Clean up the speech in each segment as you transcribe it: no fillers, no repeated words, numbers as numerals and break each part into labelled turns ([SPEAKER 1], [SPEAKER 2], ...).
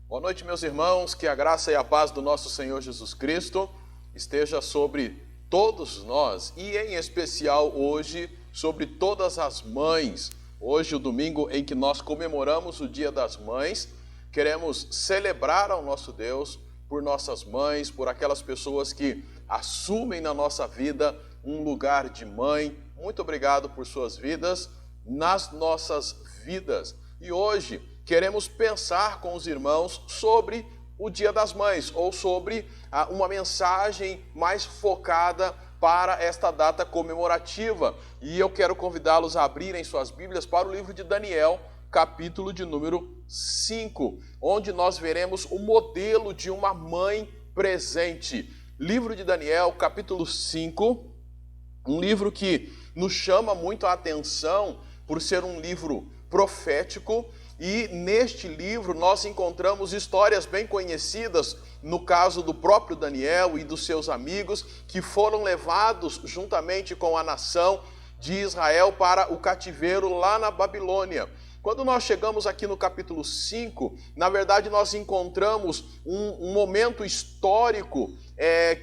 [SPEAKER 1] Boa noite, meus irmãos, que a graça e a paz do nosso Senhor Jesus Cristo esteja sobre todos nós e em especial hoje sobre todas as mães. Hoje, o domingo em que nós comemoramos o Dia das Mães, queremos celebrar ao nosso Deus por nossas mães, por aquelas pessoas que assumem na nossa vida um lugar de mãe. Muito obrigado por suas vidas nas nossas vidas. E hoje queremos pensar com os irmãos sobre o Dia das Mães, ou sobre uma mensagem mais focada para esta data comemorativa. E eu quero convidá-los a abrirem suas Bíblias para o livro de Daniel, capítulo de número 5, onde nós veremos o modelo de uma mãe presente. Livro de Daniel, capítulo 5, um livro que nos chama muito a atenção por ser um livro profético. E neste livro nós encontramos histórias bem conhecidas, no caso do próprio Daniel e dos seus amigos, que foram levados juntamente com a nação de Israel para o cativeiro lá na Babilônia. Quando nós chegamos aqui no capítulo 5, na verdade nós encontramos um momento histórico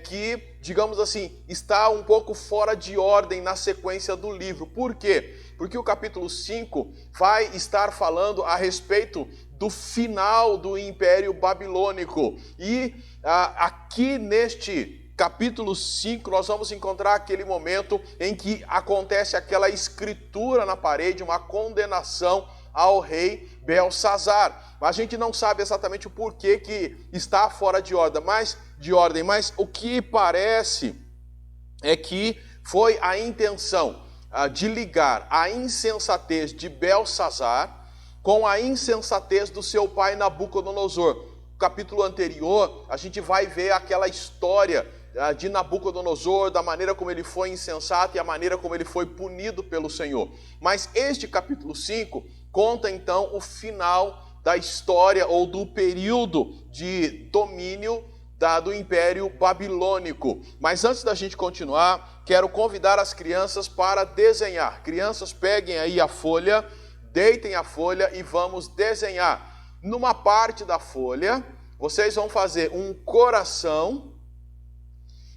[SPEAKER 1] que, digamos assim, está um pouco fora de ordem na sequência do livro. Por quê? Porque o capítulo 5 vai estar falando a respeito do final do Império Babilônico. E aqui neste capítulo 5 nós vamos encontrar aquele momento em que acontece aquela escritura na parede, uma condenação ao rei Belsazar. A gente não sabe exatamente o porquê que está fora de ordem, mas o que parece é que foi a intenção de ligar a insensatez de Belsazar com a insensatez do seu pai Nabucodonosor. No capítulo anterior, a gente vai ver aquela história de Nabucodonosor, da maneira como ele foi insensato e a maneira como ele foi punido pelo Senhor. Mas este capítulo 5 conta então o final da história ou do período de domínio do Império Babilônico. Mas antes da gente continuar, quero convidar as crianças para desenhar. Crianças, peguem aí a folha, deitem a folha e vamos desenhar. Numa parte da folha, vocês vão fazer um coração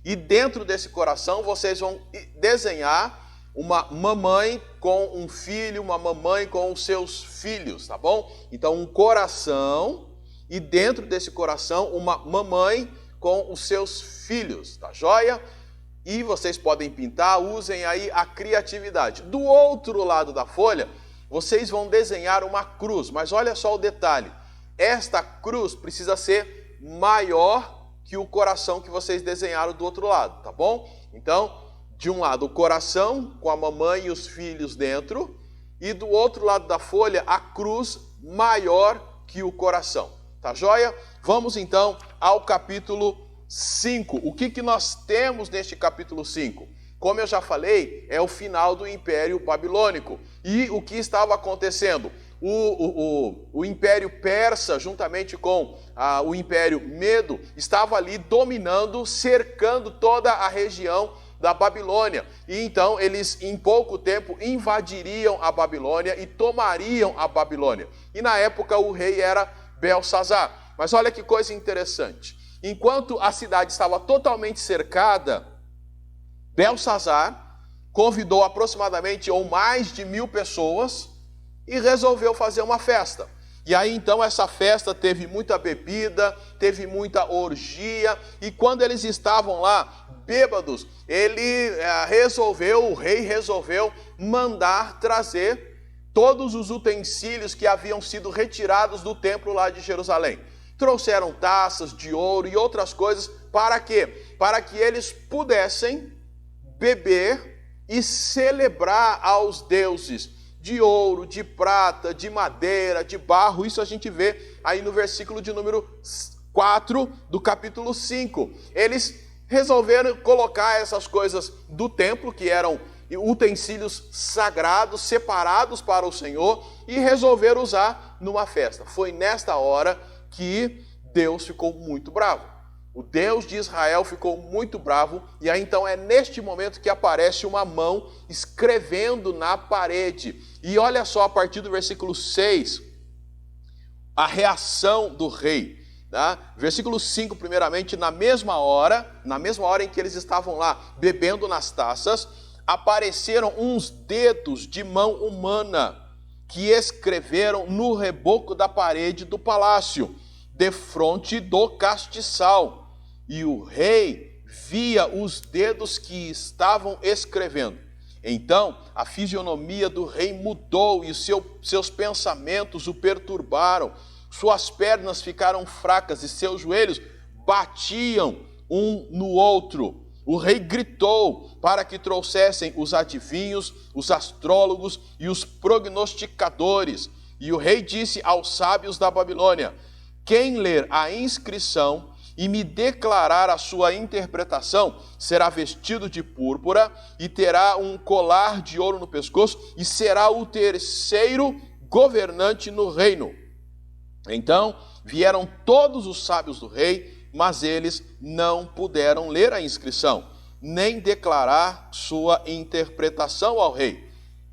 [SPEAKER 1] e dentro desse coração vocês vão desenhar uma mamãe com um filho, uma mamãe com os seus filhos, tá bom? Então um coração e dentro desse coração uma mamãe com os seus filhos, tá joia? E vocês podem pintar, usem aí a criatividade. Do outro lado da folha, vocês vão desenhar uma cruz, mas olha só o detalhe. Esta cruz precisa ser maior que o coração que vocês desenharam do outro lado, tá bom? Então, de um lado o coração com a mamãe e os filhos dentro, e do outro lado da folha a cruz maior que o coração. Tá joia? Vamos então ao capítulo 5. O que nós temos neste capítulo 5? Como eu já falei, é o final do Império Babilônico. E o que estava acontecendo? O Império Persa, juntamente com o Império Medo, estava ali dominando, cercando toda a região da Babilônia. E então eles em pouco tempo invadiriam a Babilônia e tomariam a Babilônia. E na época o rei era Belsazar. Mas olha que coisa interessante. Enquanto a cidade estava totalmente cercada, Belsazar convidou aproximadamente ou mais de 1000 pessoas e resolveu fazer uma festa. E aí então essa festa teve muita bebida, teve muita orgia, e quando eles estavam lá bêbados, o rei resolveu mandar trazer todos os utensílios que haviam sido retirados do templo lá de Jerusalém. Trouxeram taças de ouro e outras coisas, para quê? Para que eles pudessem beber e celebrar aos deuses de ouro, de prata, de madeira, de barro. Isso a gente vê aí no versículo de número 4 do capítulo 5. Eles resolveram colocar essas coisas do templo, que eram utensílios sagrados, separados para o Senhor, e resolveram usar numa festa. Foi nesta hora que Deus ficou muito bravo. O Deus de Israel ficou muito bravo, e aí então é neste momento que aparece uma mão escrevendo na parede. E olha só, a partir do versículo 6, a reação do rei. Tá? Versículo 5, primeiramente, na mesma hora em que eles estavam lá bebendo nas taças, apareceram uns dedos de mão humana que escreveram no reboco da parede do palácio, defronte do castiçal. E o rei via os dedos que estavam escrevendo. Então, a fisionomia do rei mudou e seus pensamentos o perturbaram. Suas pernas ficaram fracas e seus joelhos batiam um no outro. O rei gritou para que trouxessem os adivinhos, os astrólogos e os prognosticadores. E o rei disse aos sábios da Babilônia: quem ler a inscrição e me declarar a sua interpretação, será vestido de púrpura e terá um colar de ouro no pescoço e será o terceiro governante no reino. Então vieram todos os sábios do rei, mas eles não puderam ler a inscrição, nem declarar sua interpretação ao rei.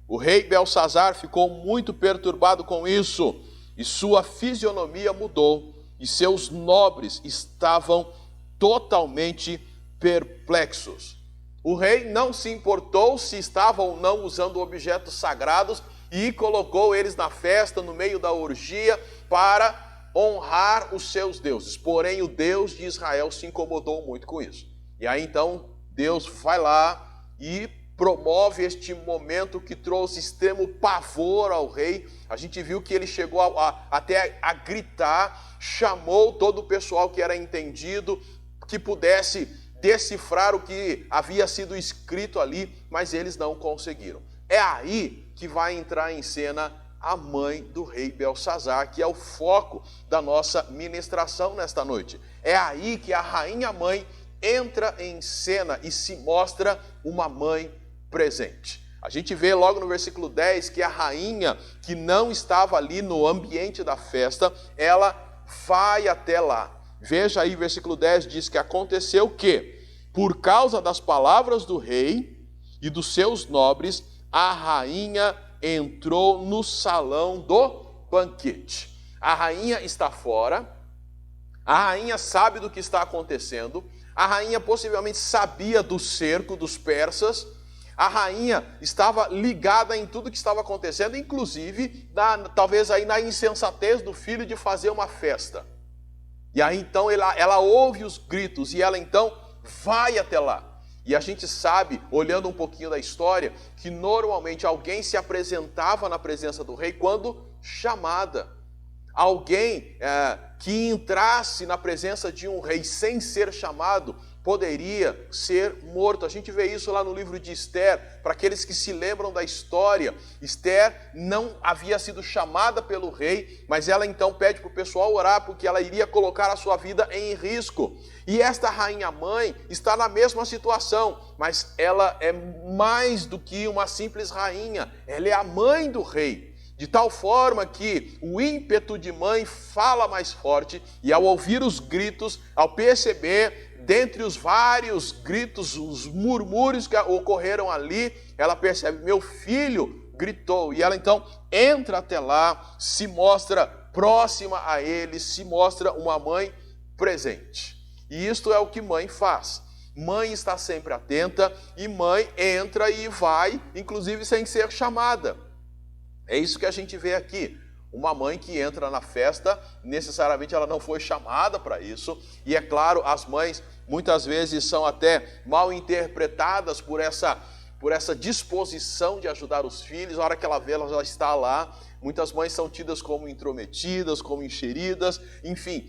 [SPEAKER 1] O rei Belsazar ficou muito perturbado com isso, e sua fisionomia mudou, e seus nobres estavam totalmente perplexos. O rei não se importou se estavam ou não usando objetos sagrados e colocou eles na festa, no meio da orgia, para honrar os seus deuses. Porém, o Deus de Israel se incomodou muito com isso. E aí então Deus vai lá e promove este momento que trouxe extremo pavor ao rei. A gente viu que ele chegou até a gritar, chamou todo o pessoal que era entendido, que pudesse decifrar o que havia sido escrito ali, mas eles não conseguiram. É aí que vai entrar em cena a mãe do rei Belsazar, que é o foco da nossa ministração nesta noite. É aí que a rainha mãe entra em cena e se mostra uma mãe presente. A gente vê logo no versículo 10 que a rainha, que não estava ali no ambiente da festa, ela vai até lá. Veja aí, versículo 10 diz que aconteceu que, por causa das palavras do rei e dos seus nobres, a rainha entrou no salão do banquete. A rainha está fora, a rainha sabe do que está acontecendo, a rainha possivelmente sabia do cerco dos persas, a rainha estava ligada em tudo que estava acontecendo, inclusive, talvez aí na insensatez do filho de fazer uma festa. E aí então ela ouve os gritos e ela então vai até lá. E a gente sabe, olhando um pouquinho da história, que normalmente alguém se apresentava na presença do rei quando chamada. Alguém que entrasse na presença de um rei sem ser chamado poderia ser morto. A gente vê isso lá no livro de Esther. Para aqueles que se lembram da história, Esther não havia sido chamada pelo rei, mas ela então pede para o pessoal orar, porque ela iria colocar a sua vida em risco. E esta rainha mãe está na mesma situação, mas ela é mais do que uma simples rainha, ela é a mãe do rei. De tal forma que o ímpeto de mãe fala mais forte, e ao ouvir os gritos, ao perceber, dentre os vários gritos, os murmúrios que ocorreram ali, ela percebe, meu filho gritou, e ela então entra até lá, se mostra próxima a ele, se mostra uma mãe presente. E isto é o que mãe faz. Mãe está sempre atenta, e mãe entra e vai, inclusive sem ser chamada. É isso que a gente vê aqui. Uma mãe que entra na festa, necessariamente ela não foi chamada para isso. E é claro, as mães muitas vezes são até mal interpretadas por essa disposição de ajudar os filhos. A hora que ela vê, ela já está lá. Muitas mães são tidas como intrometidas, como enxeridas, enfim.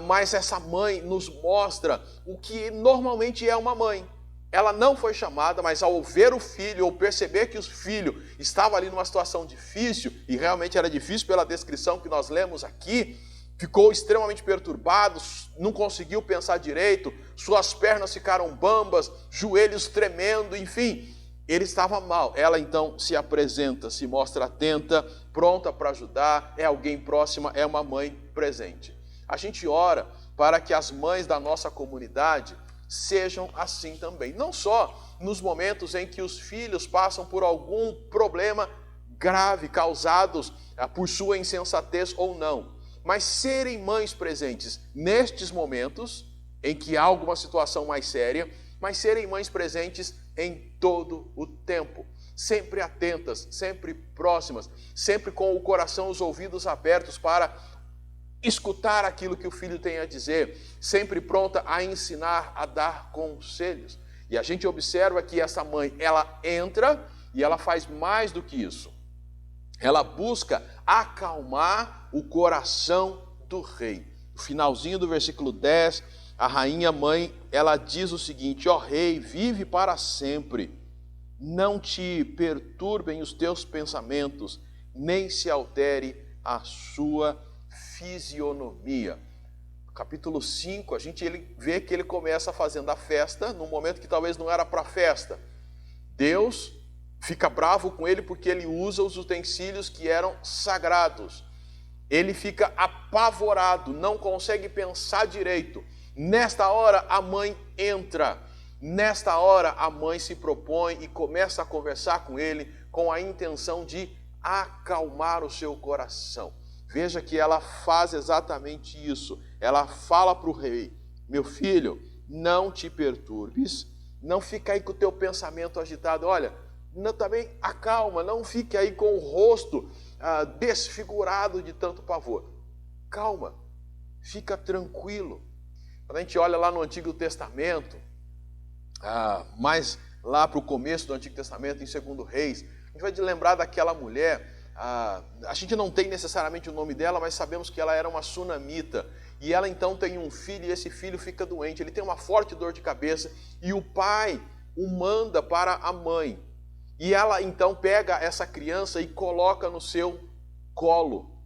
[SPEAKER 1] Mas essa mãe nos mostra o que normalmente é uma mãe. Ela não foi chamada, mas ao ver o filho, ou perceber que o filho estava ali numa situação difícil, e realmente era difícil pela descrição que nós lemos aqui, ficou extremamente perturbado, não conseguiu pensar direito, suas pernas ficaram bambas, joelhos tremendo, enfim, ele estava mal. Ela então se apresenta, se mostra atenta, pronta para ajudar, é alguém próxima, é uma mãe presente. A gente ora para que as mães da nossa comunidade sejam assim também, não só nos momentos em que os filhos passam por algum problema grave causados por sua insensatez ou não, mas serem mães presentes nestes momentos em que há alguma situação mais séria, mas serem mães presentes em todo o tempo, sempre atentas, sempre próximas, sempre com o coração, os ouvidos abertos para escutar aquilo que o filho tem a dizer, sempre pronta a ensinar, a dar conselhos. E a gente observa que essa mãe, ela entra e ela faz mais do que isso. Ela busca acalmar o coração do rei. No finalzinho do versículo 10, a rainha mãe, ela diz o seguinte: ó rei, vive para sempre, não te perturbem os teus pensamentos, nem se altere a sua fisionomia. No capítulo 5, ele vê que ele começa fazendo a festa, num momento que talvez não era para festa. Deus fica bravo com ele porque ele usa os utensílios que eram sagrados. Ele fica apavorado, não consegue pensar direito. Nesta hora a mãe entra, nesta hora a mãe se propõe e começa a conversar com ele com a intenção de acalmar o seu coração. Veja que ela faz exatamente isso. Ela fala para o rei: meu filho, não te perturbes, não fica aí com o teu pensamento agitado. Olha, também acalma, não fique aí com o rosto desfigurado de tanto pavor. Calma, fica tranquilo. Quando a gente olha lá no Antigo Testamento, mais lá para o começo do Antigo Testamento, em 2 Reis, a gente vai lembrar daquela mulher. A gente não tem necessariamente o nome dela, mas sabemos que ela era uma sunamita. E ela então tem um filho, e esse filho fica doente. Ele tem uma forte dor de cabeça, e o pai o manda para a mãe. E ela então pega essa criança e coloca no seu colo.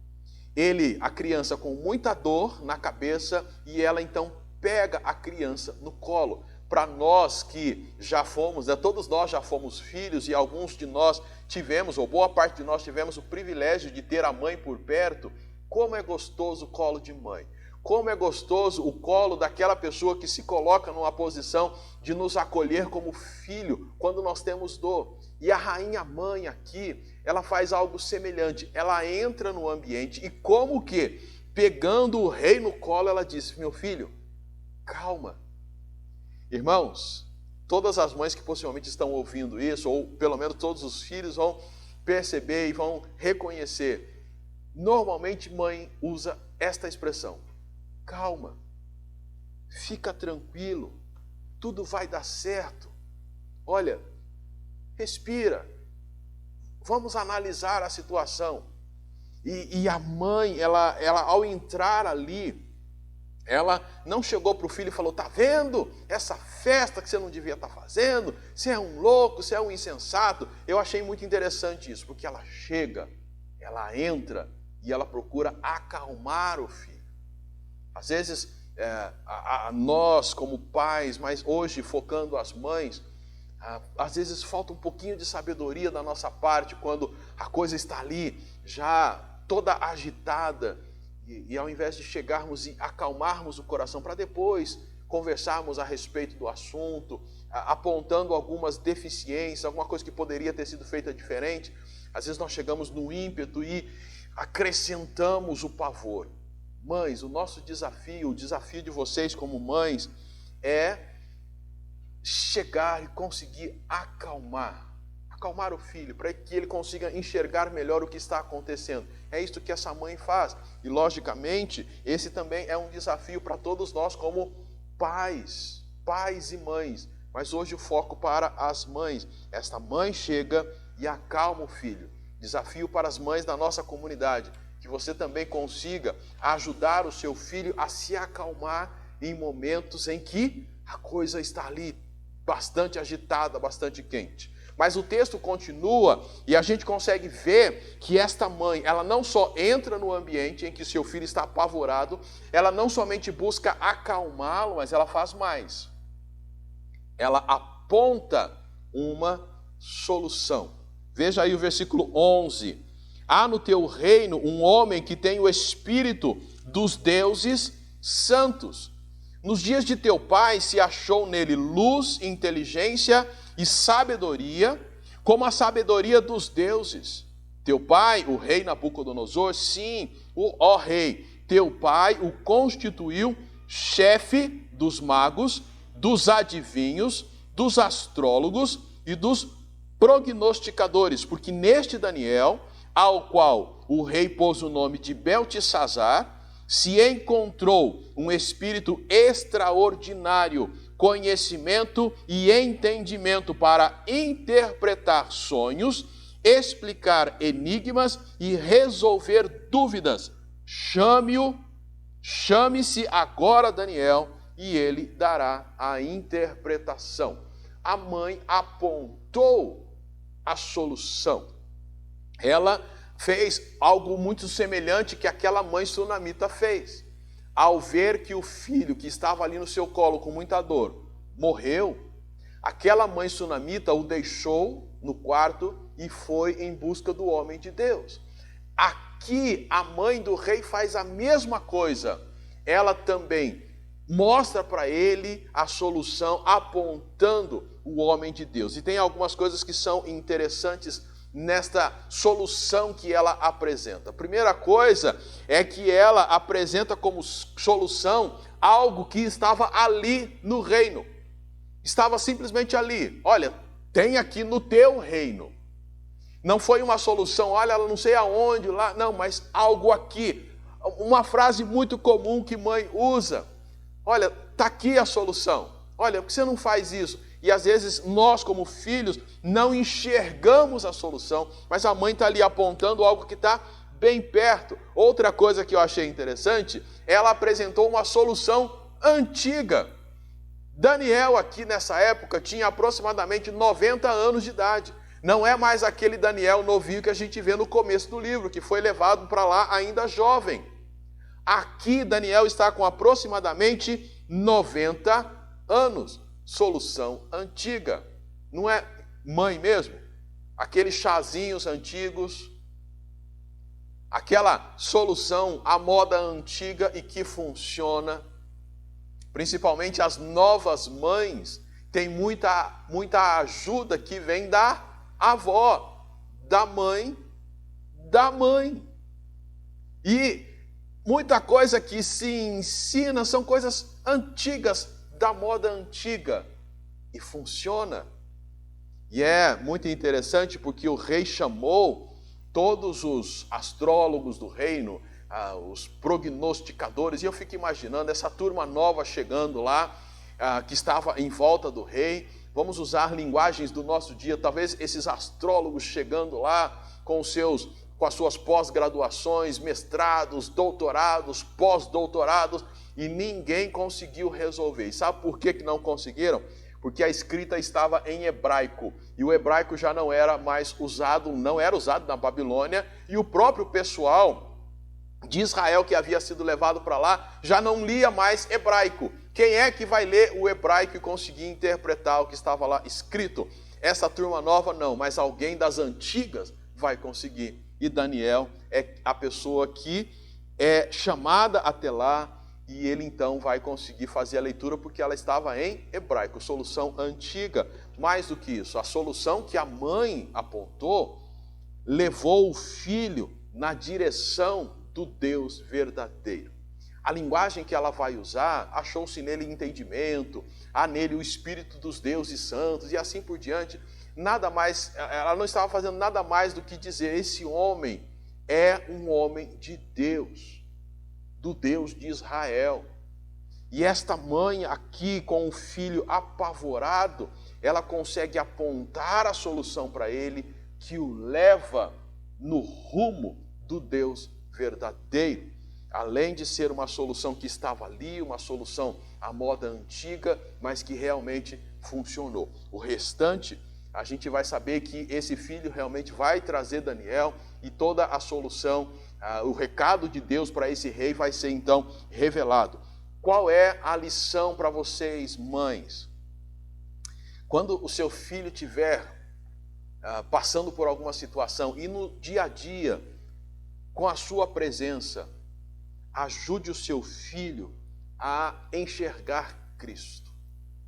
[SPEAKER 1] A criança com muita dor na cabeça, e ela então pega a criança no colo. Para nós que já fomos, todos nós já fomos filhos, e alguns de nós tivemos, ou boa parte de nós tivemos o privilégio de ter a mãe por perto. Como é gostoso o colo de mãe. Como é gostoso o colo daquela pessoa que se coloca numa posição de nos acolher como filho quando nós temos dor. E a rainha mãe aqui, ela faz algo semelhante. Ela entra no ambiente e como que, pegando o rei no colo, ela diz: meu filho, calma. Irmãos, todas as mães que possivelmente estão ouvindo isso, ou pelo menos todos os filhos, vão perceber e vão reconhecer. Normalmente mãe usa esta expressão: calma, fica tranquilo, tudo vai dar certo. Olha, respira, vamos analisar a situação. E a mãe, ela ao entrar ali, ela não chegou para o filho e falou: tá vendo essa festa que você não devia estar fazendo? Você é um louco, você é um insensato. Eu achei muito interessante isso, porque ela chega, ela entra e ela procura acalmar o filho. Às vezes, nós como pais, mas hoje focando as mães, às vezes falta um pouquinho de sabedoria da nossa parte quando a coisa está ali já toda agitada. E ao invés de chegarmos e acalmarmos o coração para depois conversarmos a respeito do assunto, apontando algumas deficiências, alguma coisa que poderia ter sido feita diferente, às vezes nós chegamos no ímpeto e acrescentamos o pavor. Mães, o nosso desafio, o desafio de vocês como mães é chegar e conseguir acalmar o filho, para que ele consiga enxergar melhor o que está acontecendo. É isso que essa mãe faz. E, logicamente, esse também é um desafio para todos nós como pais e mães. Mas hoje o foco para as mães. Esta mãe chega e acalma o filho. Desafio para as mães da nossa comunidade, que você também consiga ajudar o seu filho a se acalmar em momentos em que a coisa está ali bastante agitada, bastante quente. Mas o texto continua e a gente consegue ver que esta mãe, ela não só entra no ambiente em que seu filho está apavorado, ela não somente busca acalmá-lo, mas ela faz mais. Ela aponta uma solução. Veja aí o versículo 11. Há no teu reino um homem que tem o espírito dos deuses santos. Nos dias de teu pai se achou nele luz, inteligência e sabedoria, como a sabedoria dos deuses. Teu pai, o rei Nabucodonosor, sim, ó rei, teu pai o constituiu chefe dos magos, dos adivinhos, dos astrólogos e dos prognosticadores, porque neste Daniel, ao qual o rei pôs o nome de Beltesazar, se encontrou um espírito extraordinário, conhecimento e entendimento para interpretar sonhos, explicar enigmas e resolver dúvidas. Chame-se agora Daniel, e ele dará a interpretação. A mãe apontou a solução. Ela fez algo muito semelhante que aquela mãe sunamita fez. Ao ver que o filho que estava ali no seu colo com muita dor morreu, aquela mãe sunamita o deixou no quarto e foi em busca do homem de Deus. Aqui a mãe do rei faz a mesma coisa. Ela também mostra para ele a solução, apontando o homem de Deus. E tem algumas coisas que são interessantes nesta solução que ela apresenta. A primeira coisa é que ela apresenta como solução algo que estava ali no reino. Estava simplesmente ali. Olha, tem aqui no teu reino. Não foi uma solução, olha, não sei aonde, lá, não, mas algo aqui. Uma frase muito comum que mãe usa. Olha, está aqui a solução. Olha, por que você não faz isso? E às vezes nós, como filhos, não enxergamos a solução, mas a mãe está ali apontando algo que está bem perto. Outra coisa que eu achei interessante, ela apresentou uma solução antiga. Daniel aqui nessa época tinha aproximadamente 90 anos de idade. Não é mais aquele Daniel novinho que a gente vê no começo do livro, que foi levado para lá ainda jovem. Aqui Daniel está com aproximadamente 90 anos. Solução antiga. Não é mãe mesmo? Aqueles chazinhos antigos, aquela solução à moda antiga e que funciona. Principalmente as novas mães têm muita ajuda que vem da avó, da mãe. E muita coisa que se ensina são coisas antigas, da moda antiga, e funciona. E é muito interessante porque o rei chamou todos os astrólogos do reino, os prognosticadores, e eu fico imaginando essa turma nova chegando lá, que estava em volta do rei. Vamos usar linguagens do nosso dia, talvez esses astrólogos chegando lá com as suas pós-graduações, mestrados, doutorados, pós-doutorados, e ninguém conseguiu resolver. E sabe por que não conseguiram? Porque a escrita estava em hebraico, e o hebraico já não era mais usado, não era usado na Babilônia, e o próprio pessoal de Israel que havia sido levado para lá já não lia mais hebraico. Quem é que vai ler o hebraico e conseguir interpretar o que estava lá escrito? Essa turma nova não, mas alguém das antigas vai conseguir. E Daniel é a pessoa que é chamada até lá, e ele então vai conseguir fazer a leitura porque ela estava em hebraico, solução antiga. Mais do que isso, a solução que a mãe apontou levou o filho na direção do Deus verdadeiro. A linguagem que ela vai usar, achou-se nele entendimento, há nele o Espírito dos deuses santos e assim por diante. Nada mais, ela não estava fazendo nada mais do que dizer: esse homem é um homem de Deus, do Deus de Israel. E esta mãe aqui, com o filho apavorado, ela consegue apontar a solução para ele, que o leva no rumo do Deus verdadeiro. Além de ser uma solução que estava ali, uma solução à moda antiga, mas que realmente funcionou. O restante, a gente vai saber que esse filho realmente vai trazer Daniel, e toda a solução, o recado de Deus para esse rei vai ser então revelado. Qual é a lição para vocês, mães? Quando o seu filho estiver passando por alguma situação, e no dia a dia, com a sua presença, ajude o seu filho a enxergar Cristo.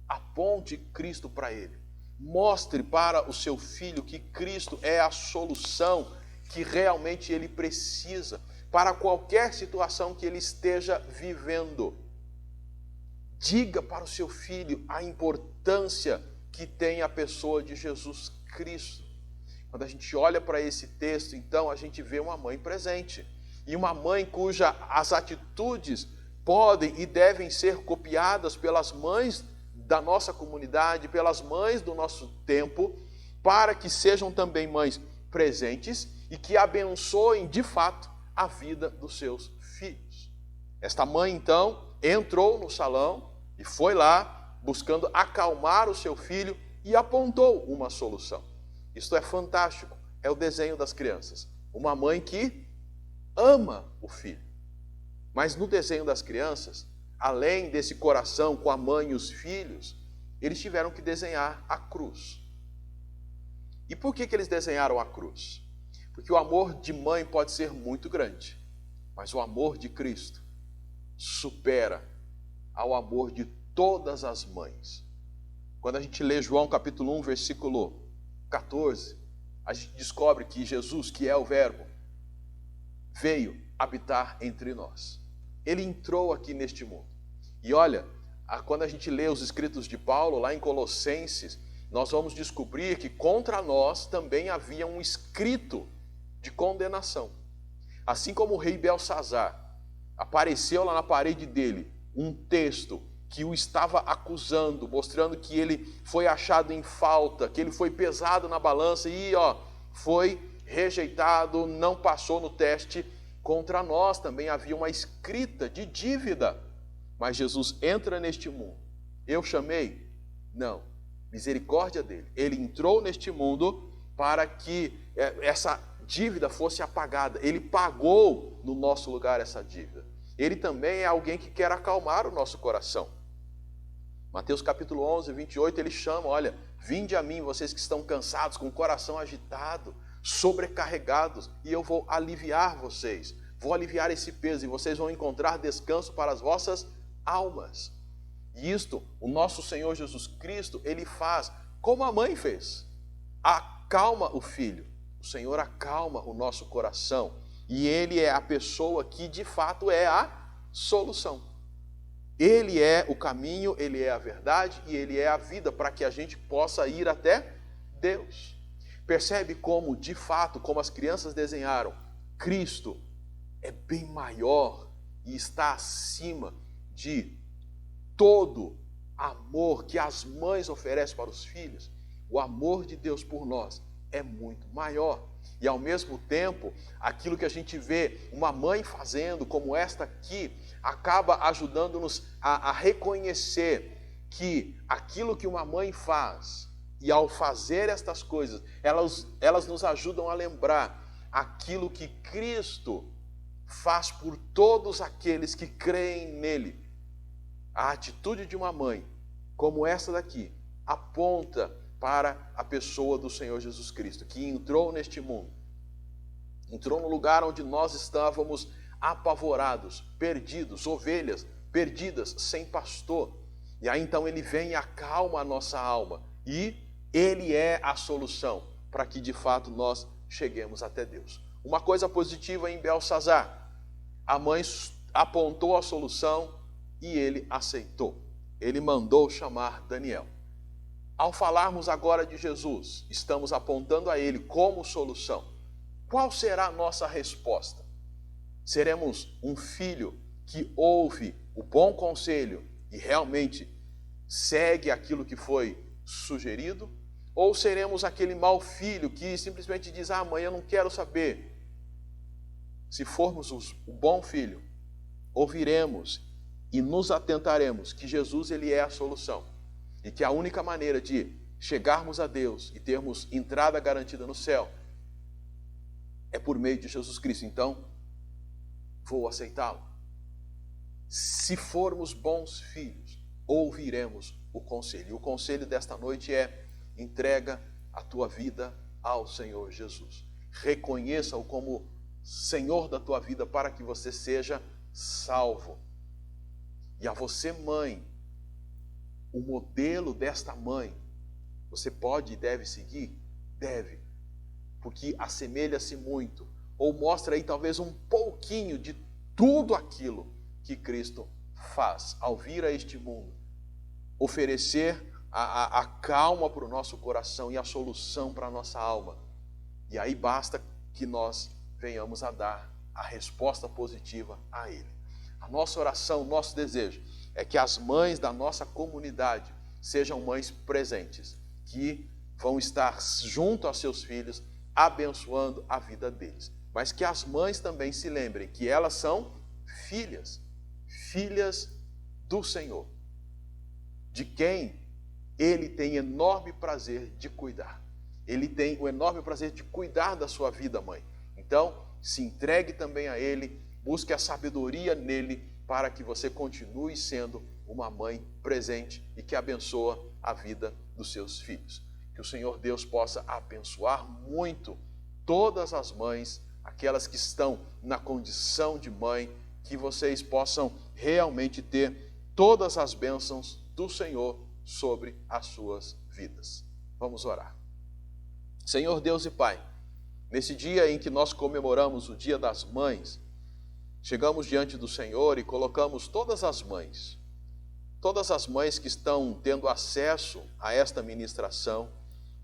[SPEAKER 1] Aponte Cristo para ele. Mostre para o seu filho que Cristo é a solução que realmente ele precisa. para qualquer situação que ele esteja vivendo. Diga para o seu filho a importância que tem a pessoa de Jesus Cristo. Quando a gente olha para esse texto, então, a gente vê uma mãe presente. E uma mãe cuja as atitudes podem e devem ser copiadas pelas mães da nossa comunidade, pelas mães do nosso tempo, para que sejam também mães presentes e que abençoem de fato a vida dos seus filhos. Esta mãe, então, entrou no salão e foi lá buscando acalmar o seu filho e apontou uma solução. Isto é fantástico, é o desenho das crianças. Uma mãe que ama o filho. Mas no desenho das crianças, além desse coração com a mãe e os filhos, eles tiveram que desenhar a cruz. E por que eles desenharam a cruz? Porque o amor de mãe pode ser muito grande, mas o amor de Cristo supera ao amor de todas as mães. Quando a gente lê João capítulo 1, versículo 14, a gente descobre que Jesus, que é o Verbo, veio habitar entre nós. Ele entrou aqui neste mundo. E olha, quando a gente lê os escritos de Paulo, lá em Colossenses, nós vamos descobrir que contra nós também havia um escrito de condenação. Assim como o rei Belsazar, apareceu lá na parede dele um texto que o estava acusando, mostrando que ele foi achado em falta, que ele foi pesado na balança e foi rejeitado, não passou no teste. Contra nós também havia uma escrita de dívida. Mas Jesus entra neste mundo. Eu chamei? Não. Misericórdia dele. Ele entrou neste mundo para que essa dívida fosse apagada. Ele pagou no nosso lugar essa dívida. Ele também é alguém que quer acalmar o nosso coração. Mateus capítulo 11, 28, ele chama, olha, vinde a mim, vocês que estão cansados, com o coração agitado, sobrecarregados, e eu vou aliviar vocês. Vou aliviar esse peso e vocês vão encontrar descanso para as vossas almas. E isto, o nosso Senhor Jesus Cristo, ele faz como a mãe fez. Acalma o filho. O Senhor acalma o nosso coração. E ele é a pessoa que de fato é a solução. Ele é o caminho, ele é a verdade e ele é a vida para que a gente possa ir até Deus. Percebe como, de fato, como as crianças desenharam, Cristo é bem maior e está acima de todo amor que as mães oferecem para os filhos. O amor de Deus por nós é muito maior. E ao mesmo tempo, aquilo que a gente vê uma mãe fazendo, como esta aqui, acaba ajudando-nos a reconhecer que aquilo que uma mãe faz, e ao fazer estas coisas, elas nos ajudam a lembrar aquilo que Cristo faz por todos aqueles que creem nele. A atitude de uma mãe, como essa daqui, aponta para a pessoa do Senhor Jesus Cristo, que entrou neste mundo. Entrou no lugar onde nós estávamos apavorados, perdidos, ovelhas perdidas, sem pastor. E aí então ele vem e acalma a nossa alma. E ele é a solução para que de fato nós cheguemos até Deus. Uma coisa positiva em Belsazar: a mãe apontou a solução e ele aceitou. Ele mandou chamar Daniel. Ao falarmos agora de Jesus, estamos apontando a ele como solução. Qual será a nossa resposta? Seremos um filho que ouve o bom conselho e realmente segue aquilo que foi sugerido? Ou seremos aquele mau filho que simplesmente diz: mãe, eu não quero saber? Se formos o bom filho, ouviremos e nos atentaremos que Jesus, ele é a solução. E que a única maneira de chegarmos a Deus e termos entrada garantida no céu é por meio de Jesus Cristo. Então, vou aceitá-lo. Se formos bons filhos, ouviremos o conselho. E o conselho desta noite é: entrega a tua vida ao Senhor Jesus. Reconheça-o como Senhor da tua vida para que você seja salvo. E a você, mãe, o modelo desta mãe, você pode e deve seguir? Deve, porque assemelha-se muito ou mostra aí talvez um pouquinho de tudo aquilo que Cristo faz ao vir a este mundo, oferecer a calma para o nosso coração e a solução para a nossa alma. E aí basta que nós venhamos a dar a resposta positiva a Ele. A nossa oração, o nosso desejo é que as mães da nossa comunidade sejam mães presentes, que vão estar junto aos seus filhos, abençoando a vida deles. Mas que as mães também se lembrem que elas são filhas do Senhor, de quem Ele tem enorme prazer de cuidar. Ele tem o enorme prazer de cuidar da sua vida, mãe. Então, se entregue também a Ele, busque a sabedoria nele, para que você continue sendo uma mãe presente e que abençoa a vida dos seus filhos. Que o Senhor Deus possa abençoar muito todas as mães, aquelas que estão na condição de mãe, que vocês possam realmente ter todas as bênçãos do Senhor sobre as suas vidas. Vamos orar. Senhor Deus e Pai, nesse dia em que nós comemoramos o Dia das Mães, chegamos diante do Senhor e colocamos todas as mães que estão tendo acesso a esta ministração,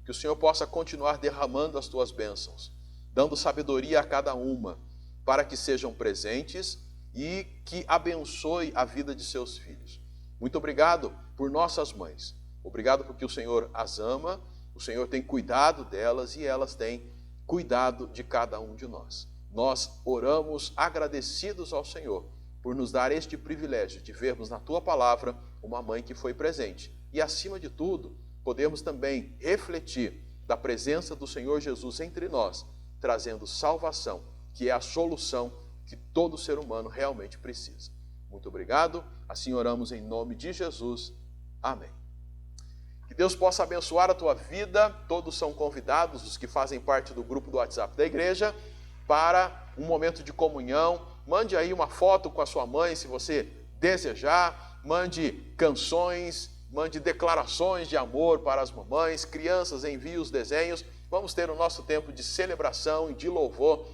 [SPEAKER 1] que o Senhor possa continuar derramando as tuas bênçãos, dando sabedoria a cada uma, para que sejam presentes e que abençoe a vida de seus filhos. Muito obrigado por nossas mães. Obrigado porque o Senhor as ama, o Senhor tem cuidado delas e elas têm cuidado de cada um de nós. Nós oramos agradecidos ao Senhor por nos dar este privilégio de vermos na Tua Palavra uma mãe que foi presente. E, acima de tudo, podemos também refletir da presença do Senhor Jesus entre nós, trazendo salvação, que é a solução que todo ser humano realmente precisa. Muito obrigado. Assim oramos em nome de Jesus. Amém. Que Deus possa abençoar a tua vida. Todos são convidados, os que fazem parte do grupo do WhatsApp da igreja, para um momento de comunhão. Mande aí uma foto com a sua mãe, se você desejar. Mande canções, mande declarações de amor para as mamães. Crianças, envie os desenhos. Vamos ter o nosso tempo de celebração e de louvor.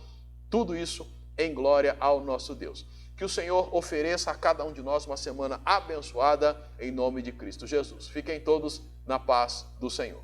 [SPEAKER 1] Tudo isso em glória ao nosso Deus. Que o Senhor ofereça a cada um de nós uma semana abençoada em nome de Cristo Jesus. Fiquem todos na paz do Senhor.